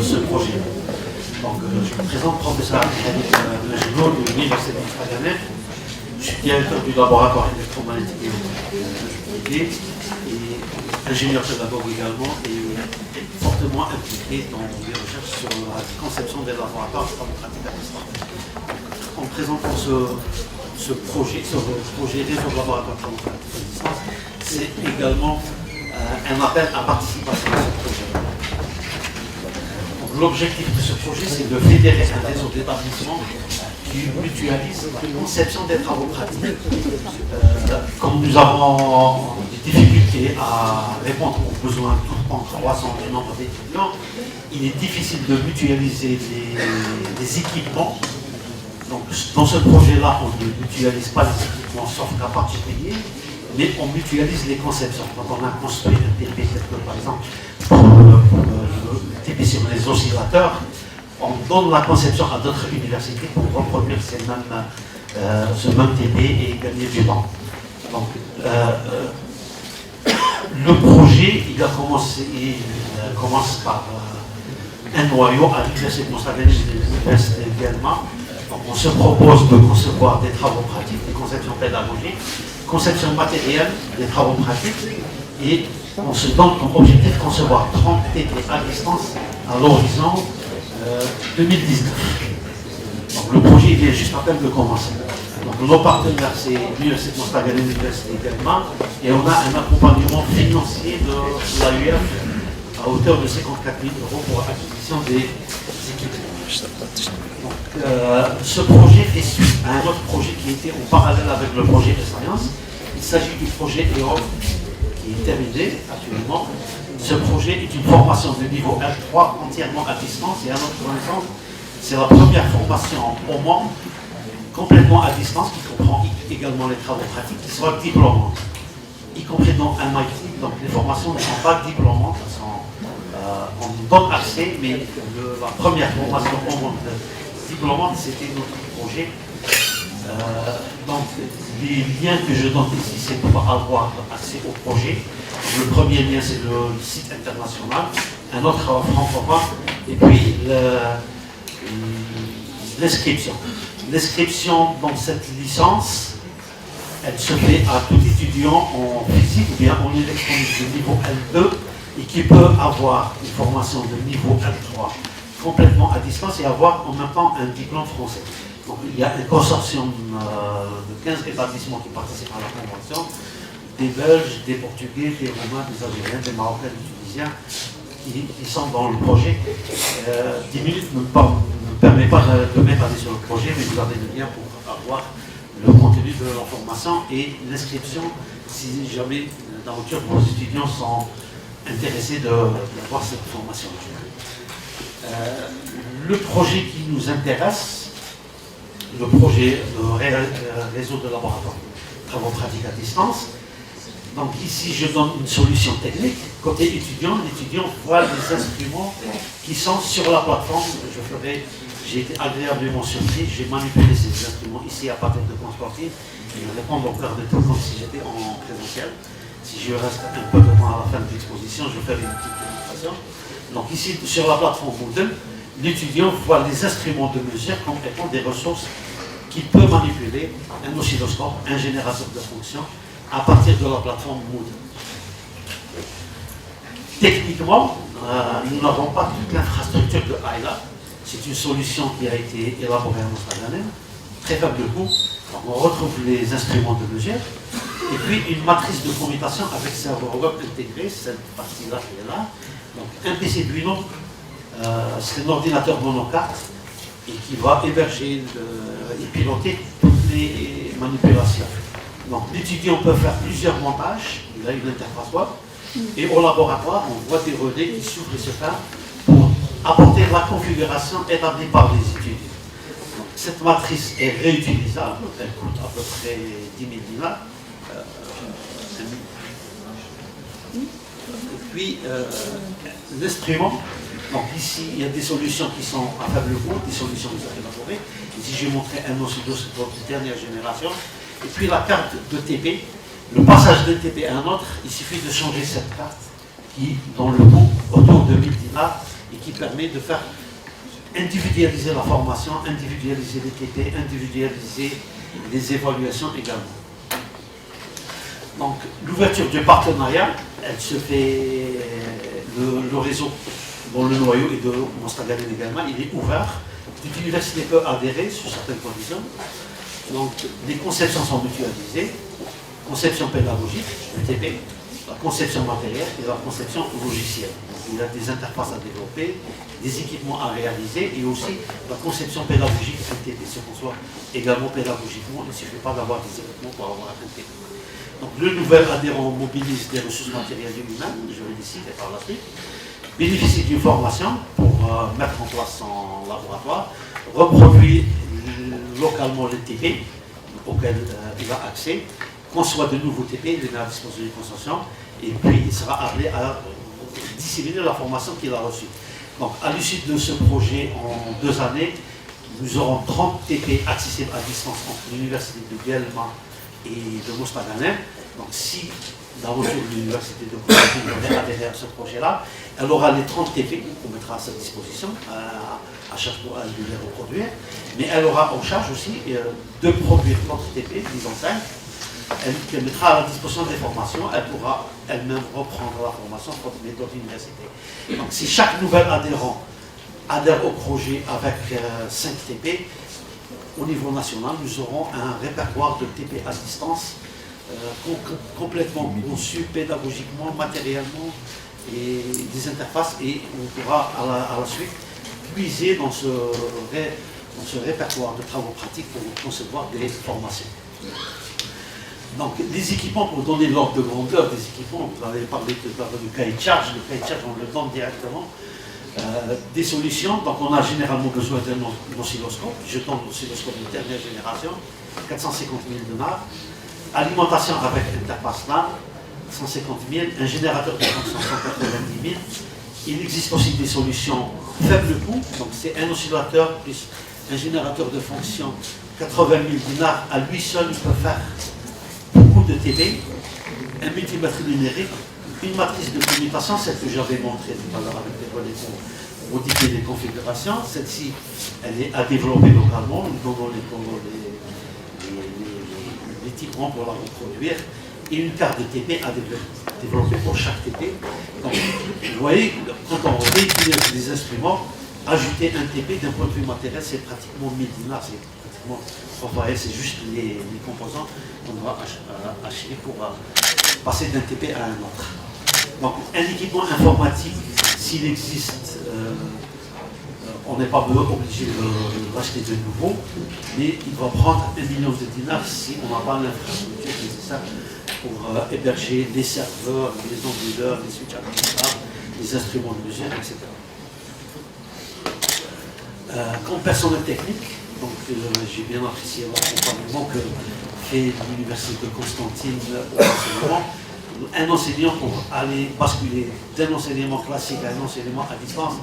ce projet. Donc, je me présente professeur Mejnour de l'Université de Mostaganem. Je suis directeur du laboratoire électromagnétique et ingénieur pédagogue également et fortement impliqué dans les recherches sur la conception des laboratoires démocratiques à distance. En présentant ce projet réseau de laboratoires démocratiques à distance, c'est également un appel à participation à ce projet. L'objectif de ce projet, c'est de fédérer un réseau d'établissements qui mutualise la conception des travaux pratiques. Comme nous avons des difficultés à répondre aux besoins tout en croissant du nombre d'étudiants, il est difficile de mutualiser les équipements. Donc, dans ce projet-là, on ne mutualise pas les équipements sauf cas particulier, mais on mutualise les conceptions. Donc, on a construit un TP, par exemple, pour le TP sur les oscillateurs, on donne la conception à d'autres universités pour reproduire ce même TP et gagner du temps. Donc, le projet, il commence par un noyau à l'Université de Mostaganem et l'Université également. Donc, on se propose de concevoir des travaux pratiques, des conceptions pédagogiques, conception matérielle des travaux pratiques, et on se donne comme objectif de concevoir 30 TP à distance à l'horizon 2019. Donc, le projet vient juste à peine de commencer. Donc, nos partenaires, c'est l'Université de Mostaganem et l'Université également, et on a un accompagnement financier de l'AUF à hauteur de 54 000 € pour l'acquisition des équipements. Donc, ce projet fait suite à un autre projet qui était en parallèle avec le projet de science. Il s'agit du projet EOP qui est terminé actuellement. Ce projet est une formation de niveau L3 entièrement à distance et à notre connaissance, c'est la première formation au monde complètement à distance qui comprend également les travaux pratiques qui seront diplômantes, y compris dans MIT. Donc les formations ne sont pas diplômantes, on nous donne accès, mais la première formation au monde diplômante, c'était notre projet. Donc les liens que je donne ici, c'est pour avoir accès au projet. Le premier lien, c'est le site international, un autre francophone, et puis l'inscription. L'inscription dans cette licence, elle se fait à tout étudiant en physique ou bien en électronique de niveau L2 et qui peut avoir une formation de niveau L3 complètement à distance et avoir en même temps un diplôme français. Donc il y a un consortium de 15 établissements qui participent à la convention, des Belges, des Portugais, des Roumains, des Algériens, des Marocains, des Tunisiens qui sont dans le projet. 10 minutes ne me permet pas de m'étaler sur le projet, mais vous avez le lien pour avoir le contenu de la formation et l'inscription si jamais d'aventure vos étudiants sont intéressés d'avoir cette formation. Le projet qui nous intéresse, le projet de réseau de laboratoire travaux pratiques à distance. Donc ici, je donne une solution technique. Côté étudiant, l'étudiant voit les instruments qui sont sur la plateforme. J'ai été agréablement surpris. J'ai manipulé ces instruments ici à partir de Constantin. Je vais répondre au cœur de tout comme si j'étais en présentiel. Si je reste un peu de temps à la fin de l'exposition, je ferai une petite démonstration. Donc ici, sur la plateforme Moodle, l'étudiant voit les instruments de mesure comme étant des ressources qu'il peut manipuler, un oscilloscope, un générateur de fonctions, à partir de la plateforme Moodle. Techniquement, nous n'avons pas toute l'infrastructure de AILA. C'est une solution qui a été élaborée à Mostaganem, très faible coût. Donc on retrouve les instruments de mesure, et puis une matrice de commutation avec serveur web intégré, cette partie-là qui est là. Donc un PC Duino, c'est un ordinateur monocarte, et qui va héberger et piloter toutes les manipulations. Donc l'étudiant peut faire plusieurs montages, il a une interface web, et au laboratoire, on voit des relais qui s'ouvrent et se ferment pour apporter la configuration établie par les étudiants. Donc, cette matrice est réutilisable, elle coûte à peu près 10 000 dinars. Et puis l'instrument, donc ici il y a des solutions qui sont à faible coût, des solutions qui sont élaborées. Ici j'ai montré un oscilloscope de dernière génération. Et puis la carte de TP, le passage d'un TP à un autre, il suffit de changer cette carte qui, dans le coût, autour de 1000 dinars, et qui permet de faire individualiser la formation, individualiser les TP, individualiser les évaluations également. Donc l'ouverture du partenariat, elle se fait, le réseau dont le noyau est de Mostaganem également, il est ouvert. Toute université peut adhérer sous certaines conditions. Donc les conceptions sont mutualisées, conception pédagogique, le TP, la conception matérielle et la conception logicielle. Donc, il y a des interfaces à développer, des équipements à réaliser et aussi la conception pédagogique du TP, se conçoit également pédagogiquement. Il ne suffit pas d'avoir des équipements pour avoir un TP. Donc le nouvel adhérent mobilise des ressources matérielles et humaines, je vais les citer par la suite, bénéficie d'une formation pour mettre en place son laboratoire, reproduit localement les TP auxquels il a accès, conçoit de nouveaux TP, il est à la disposition du consortium, et puis il sera appelé à disséminer la formation qu'il a reçue. Donc à l'issue de ce projet, en 2 années, nous aurons 30 TP accessibles à distance entre l'université de Guelma et de Mostaganem. Donc si dans le retour de l'université de Constantine devrait adhérer à ce projet-là, elle aura les 30 TP qu'on mettra à sa disposition, à chaque fois à les reproduire, mais elle aura en charge aussi de produire d'autres TP, disons 5. Elle mettra à la disposition des formations, elle pourra elle-même reprendre la formation pour d'autres universités. Donc si chaque nouvel adhérent adhère au projet avec 5 TP, au niveau national, nous aurons un répertoire de TP à distance complètement conçu pédagogiquement, matériellement, et des interfaces, et on pourra à la suite puiser dans ce répertoire de travaux pratiques pour concevoir des formations. Donc les équipements, pour donner l'ordre de grandeur des équipements, vous avez parlé tout à l'heure du cahier de charge, le cahier de charge on le donne directement. Des solutions, donc on a généralement besoin d'un oscilloscope, je donne l'oscilloscope de dernière génération, 450 000 $, alimentation avec interface LAN, 150 000, un générateur de fonction 190 000. Il existe aussi des solutions faible coût, donc c'est un oscillateur plus un générateur de fonction 80 000 $, à lui seul il peut faire beaucoup de TP, un multimètre numérique, une matrice de commutation, celle que j'avais montrée tout à l'heure avec les relais pour modifier les configurations. Celle-ci, elle est à développer localement, nous donnons les équipements pour la reproduire, et une carte de TP à développer pour chaque TP. Donc, vous voyez, quand on réutilise des instruments, ajouter un TP d'un point de vue matériel, c'est pratiquement 1000 $, c'est pratiquement, c'est juste les composants qu'on doit acheter pour passer d'un TP à un autre. Donc un équipement informatique, s'il existe, on n'est pas obligé de l'acheter de nouveau, mais il va prendre 1 million de dinars si on n'a pas l'infrastructure nécessaire pour héberger les serveurs, les onduleurs, les switches administrables, les instruments de mesure, etc. Comme personnel technique, donc j'ai bien apprécié l'accompagnement que fait l'université de Constantine au enseignement. Un enseignant pour aller basculer d'un enseignement classique à un enseignement à distance,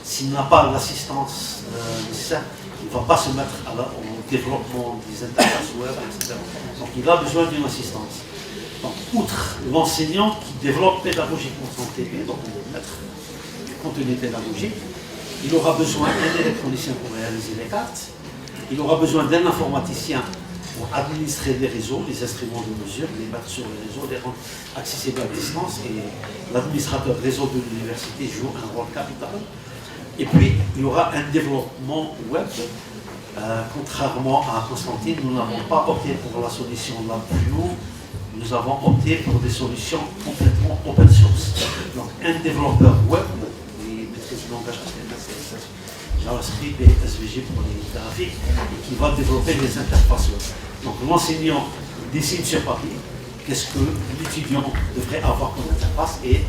s'il n'a pas l'assistance nécessaire, il ne va pas se mettre au développement des interfaces web, etc. Donc il a besoin d'une assistance. Donc outre l'enseignant qui développe pédagogiquement son TP, donc le maître du contenu pédagogique, il aura besoin d'un électronicien pour réaliser les cartes, il aura besoin d'un informaticien pour administrer les réseaux, les instruments de mesure, les mettre sur le réseau, les rendre accessibles à distance, et l'administrateur réseau de l'université joue un rôle capital. Et puis, il y aura un développement web. Contrairement à Constantine, nous n'avons pas opté pour la solution la plus haut, nous avons opté pour des solutions complètement open source. Donc, un développeur web, il maîtrise le langage HTML, JavaScript et SVG pour les graphiques, et qui va développer les interfaces web. Donc l'enseignant dessine sur papier qu'est-ce que l'étudiant devrait avoir comme interface, et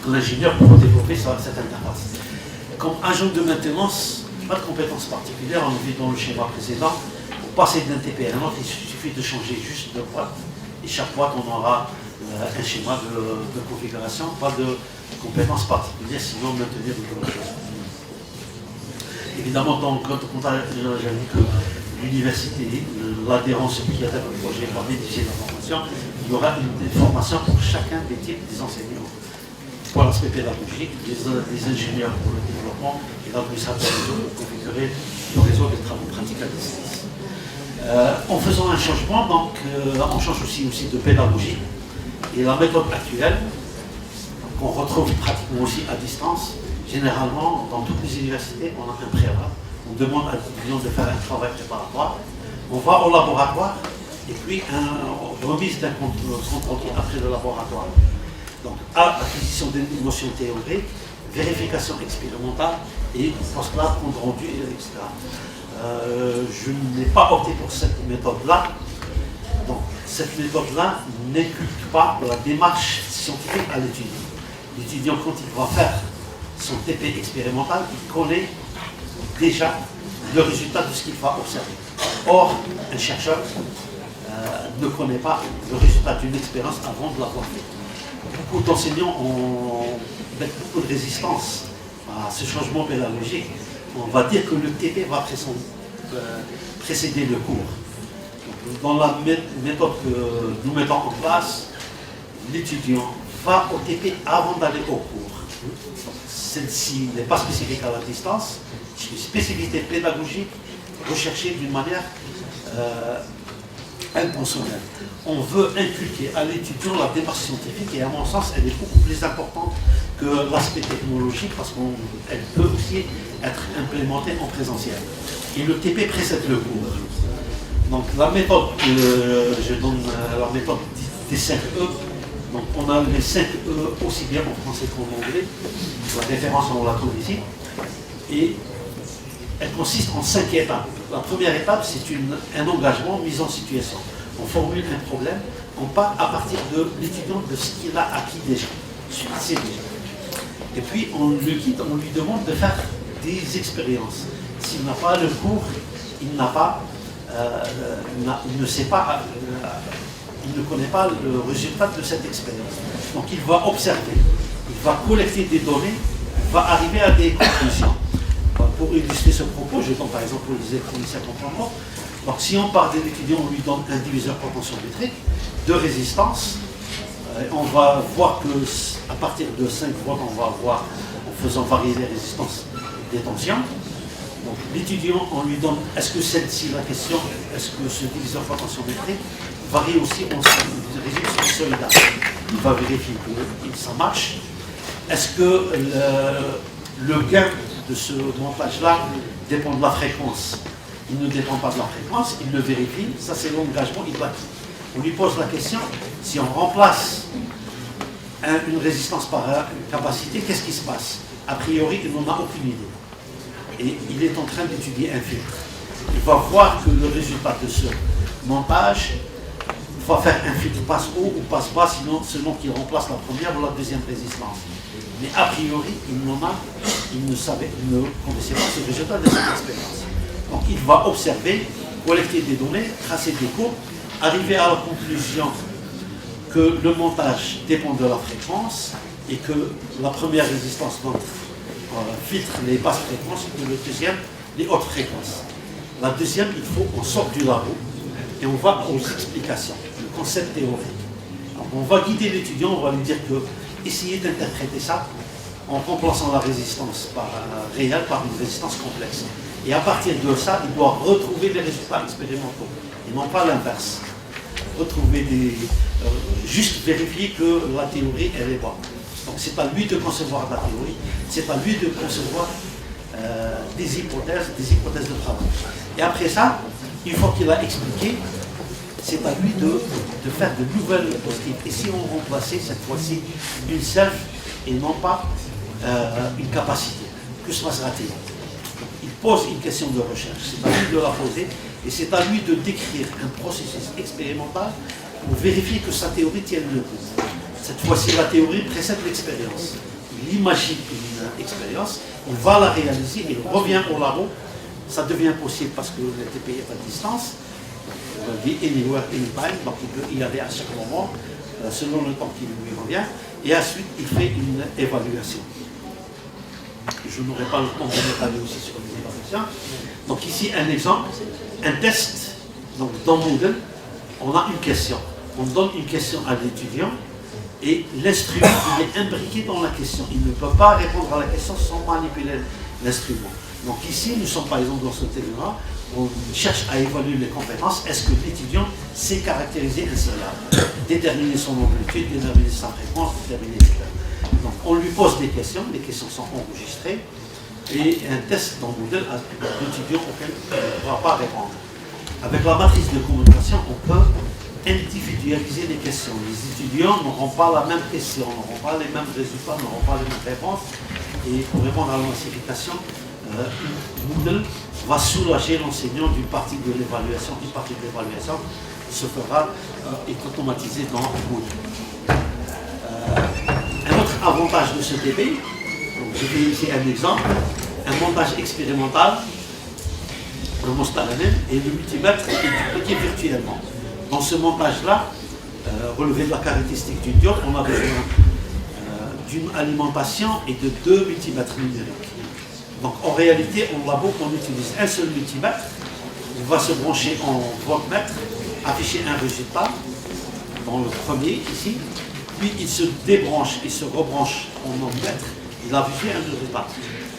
l'ingénieur pour développer cette interface. Comme agent de maintenance, pas de compétences particulières, on vit dans le schéma précédent. Pour passer d'un TP à un autre, il suffit de changer juste de boîte, et chaque boîte on aura un schéma de configuration, pas de compétences particulières, sinon maintenir le chose. Évidemment, quand j'ai dit que l'université, l'adhérence qui a le projet va bénéficier de la formation, il y aura une formation pour chacun des types des enseignants. pour l'aspect pédagogique, les ingénieurs pour le développement et l'administrateur pour configurer le réseau des travaux pratiques à distance. En faisant un changement, donc, on change aussi de pédagogie. Et la méthode actuelle, qu'on retrouve pratiquement aussi à distance, généralement, dans toutes les universités, on a un préalable. On demande à l'étudiant de faire un travail préparatoire. On va au laboratoire et puis une remise d'un compte rendu après le laboratoire. Donc, acquisition d'une notion théorique, vérification expérimentale et post-là, compte rendu, etc. Je n'ai pas opté pour cette méthode-là. Donc, cette méthode-là n'inculque pas la démarche scientifique à l'étudiant. L'étudiant, quand il va faire son TP expérimental, il connaît déjà le résultat de ce qu'il va observer. Or, un chercheur ne connaît pas le résultat d'une expérience avant de l'avoir fait. Beaucoup d'enseignants ont beaucoup de résistance à ce changement pédagogique. On va dire que le TP va précéder le cours. Donc, dans la méthode que nous mettons en place, l'étudiant va au TP avant d'aller au cours. Celle-ci n'est pas spécifique à la distance, c'est une spécificité pédagogique recherchée d'une manière intentionnelle. On veut inculquer à l'étudiant la démarche scientifique et à mon sens, elle est beaucoup plus importante que l'aspect technologique parce qu'elle peut aussi être implémentée en présentiel. Et le TP précède le cours. Donc la méthode que je donne, la méthode des 5 E, donc on a les 5 E aussi bien en français qu'en anglais. La référence, on la trouve ici. Et elle consiste en 5 étapes. La première étape, c'est un engagement, mise en situation. On formule un problème, on part à partir de l'étudiant de ce qu'il a acquis déjà, ce qu'il sait déjà. Et puis on le guide, on lui demande de faire des expériences. S'il n'a pas le cours, il ne sait pas, il ne connaît pas le résultat de cette expérience. Donc il va observer, il va collecter des données, il va arriver à des conclusions. Pour illustrer ce propos, je donne par exemple pour les électroniciens comprendre. Donc si on part de l'étudiant, on lui donne un diviseur potentiométrique de résistance. On va voir que à partir de 5 volts, on va voir en faisant varier les résistances des tensions. Donc l'étudiant, on lui donne, est-ce que celle-ci, la question, est-ce que ce diviseur potentiométrique varie aussi en résistance solidaire? Il va vérifier que ça marche. Est-ce que le gain de ce montage-là dépend de la fréquence? Il ne dépend pas de la fréquence, il le vérifie, ça c'est l'engagement, il va. On lui pose la question, si on remplace une résistance par une capacité, qu'est-ce qui se passe? A priori, il n'en a aucune idée. Et il est en train d'étudier un filtre. Il va voir que le résultat de ce montage va faire un filtre passe haut ou passe bas, sinon selon qu'il remplace la première ou la deuxième résistance. Mais a priori, il ne connaissait pas ce résultat de cette expérience. Donc il va observer, collecter des données, tracer des courbes, arriver à la conclusion que le montage dépend de la fréquence et que la première résistance donc, filtre les basses fréquences et le deuxième les hautes fréquences. La deuxième, il faut qu'on sorte du labo et on va aux explications, le concept théorique. Alors, on va guider l'étudiant, on va lui dire que essayez d'interpréter ça en remplaçant la résistance réelle par une résistance complexe. Et à partir de ça, il doit retrouver les résultats expérimentaux, et non pas l'inverse. Juste vérifier que la théorie, elle est bonne. Donc c'est à lui de concevoir la théorie, c'est à lui de concevoir des hypothèses de travail. Et après ça, une fois qu'il a expliqué, c'est à lui de faire de nouvelles postures. Et si on remplaçait cette fois-ci une self et non pas une capacité, que se passera-t-il? Il pose une question de recherche, c'est à lui de la poser et c'est à lui de décrire un processus expérimental pour vérifier que sa théorie tienne le coup. Cette fois-ci, la théorie précède l'expérience. Il imagine une expérience, il va la réaliser, il revient au labo, ça devient possible parce que le TP est à distance, il dit anywhere, anytime, donc il peut y aller à chaque moment, selon le temps qui lui revient, et ensuite il fait une évaluation. Je n'aurai pas le temps de m'étaler aussi sur les évaluations. Donc ici un exemple, un test, donc dans Moodle, on a une question. On donne une question à l'étudiant Et l'instrument, il est imbriqué dans la question. Il ne peut pas répondre à la question sans manipuler l'instrument. Donc ici, nous sommes par exemple dans ce thème-là, on cherche à évaluer les compétences. Est-ce que l'étudiant sait caractériser un syllabe, déterminer son amplitude, déterminer sa fréquence, déterminer les. Donc on lui pose des questions sont enregistrées, et un test dans Moodle à l'étudiant auquel il ne pourra pas répondre. Avec la matrice de communication, on peut individualiser les questions. Les étudiants n'auront pas la même question, n'auront pas les mêmes résultats, n'auront pas les mêmes réponses. Et pour répondre à la massification, Moodle va soulager l'enseignant d'une partie de l'évaluation. Une partie de l'évaluation se fera est automatisée dans Moodle. Un autre avantage de ce DB, j'ai fait ici un exemple, un montage expérimental, le Mostalanen, et le multimètre est dupliqué virtuellement. Dans ce montage-là, relevé de la caractéristique du diode, on a besoin d'une alimentation et de 2 multimètres numériques. Donc en réalité, en labo, on utilise un seul multimètre, il va se brancher en voltmètre, afficher un résultat, dans le premier ici, puis il se débranche et se rebranche en ohmmètre, il affiche un résultat.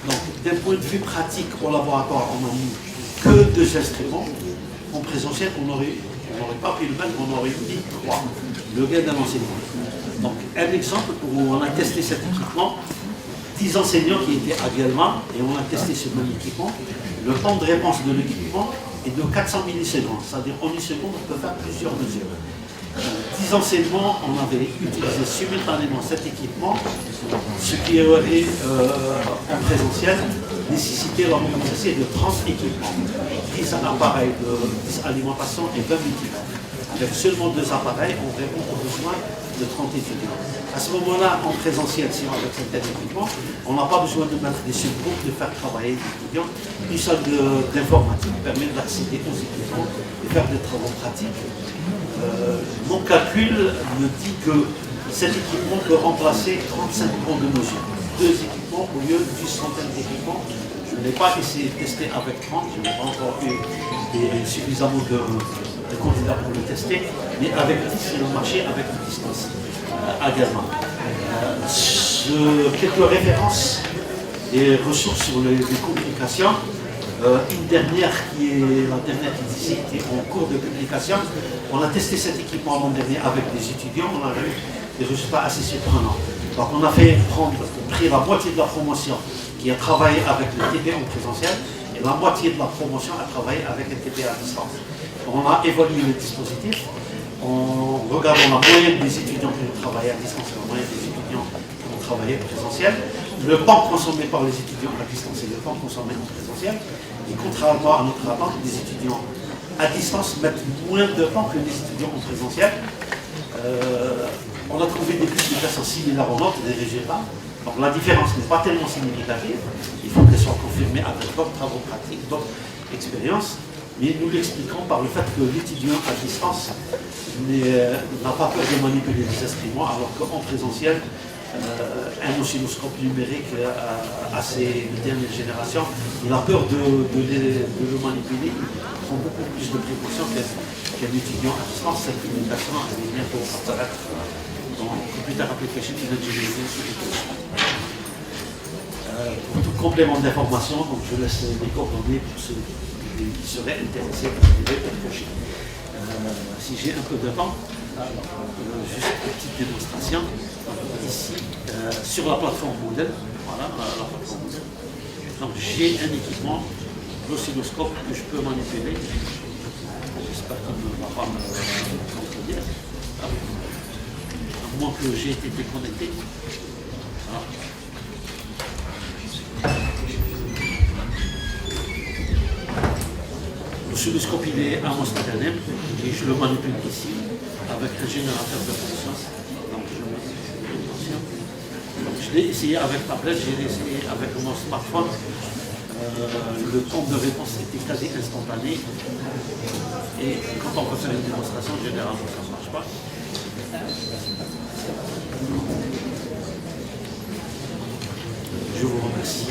Donc d'un point de vue pratique au laboratoire, on n'a mis que 2 instruments. En présentiel, on n'aurait pas pu le mettre, on aurait mis 3, le gain d'un enseignement. Donc un exemple où on a testé cet équipement, 10 enseignants qui étaient à Guelma, et on a testé ce même équipement. Le temps de réponse de l'équipement est de 400 millisecondes, c'est-à-dire en une seconde, on peut faire plusieurs mesures. 10 enseignements, on avait utilisé simultanément cet équipement, ce qui aurait en présentiel nécessité la mobilisation de 30 équipements, 10 appareils de 10 alimentations et 20 multimètres. Avec seulement 2 appareils, on répond aux besoins de 30 étudiants. À ce moment-là, en présentiel, sinon avec cet équipement, on n'a pas besoin de mettre des subgroupes, de faire travailler les étudiants. Une salle d'informatique permet d'accéder aux équipements, de faire des travaux pratiques. Mon calcul me dit que cet équipement peut remplacer 35 bancs de mesure. 2 équipements au lieu d'une centaine d'équipements. Je ne l'ai pas essayé de tester avec 30, je n'ai pas encore eu suffisamment de candidats pour le tester, mais avec 10, c'est le marché avec une distance également. Quelques références et ressources sur les communications. Une dernière qui est la dernière qui est ici, qui est en cours de publication. On a testé cet équipement l'an dernier avec des étudiants, on a eu des résultats assez surprenants. Donc on a pris la moitié de la promotion qui a travaillé avec le TP en présentiel et la moitié de la promotion a travaillé avec le TP à distance. On a évalué le dispositif en regardant la moyenne des étudiants qui ont travaillé à distance et la moyenne des étudiants qui ont travaillé en présentiel, le temps consommé par les étudiants à distance et le temps consommé en présentiel. Et contrairement à notre attente, les étudiants à distance mettent moins de temps que les étudiants en présentiel. On a trouvé des publications similaires aux nôtres, des résultats. Donc la différence n'est pas tellement significative. Il faut qu'elle soit confirmée avec d'autres travaux pratiques, d'autres expériences. Mais nous l'expliquons par le fait que l'étudiant à distance n'a pas peur de manipuler les instruments, alors qu'en présentiel, un oscilloscope numérique assez de dernière génération, il a peur de le manipuler, il prend beaucoup plus de précautions qu'un étudiant à distance. Cette communication est bientôt apparaître dans Computer Application in Engineering sur YouTube. Pour tout complément d'information, donc je laisse les coordonnées pour ceux qui seraient intéressés par l'idée au prochain. Si j'ai un peu de temps, juste une petite démonstration ici sur la plateforme Moodle. Voilà, la plateforme Moodle. Donc j'ai un équipement, l'oscilloscope que je peux manipuler. J'espère qu'il ne va pas me contredire. À moins que j'ai été déconnecté. Voilà. L'oscilloscope il est à Mostalanen et je le manipule ici avec un générateur de puissance. Donc je le mets en tension. Je l'ai essayé avec tablette, j'ai essayé avec mon smartphone. Le temps de réponse était quasi instantané. Et quand on veut faire une démonstration, généralement ça ne marche pas. Je vous remercie.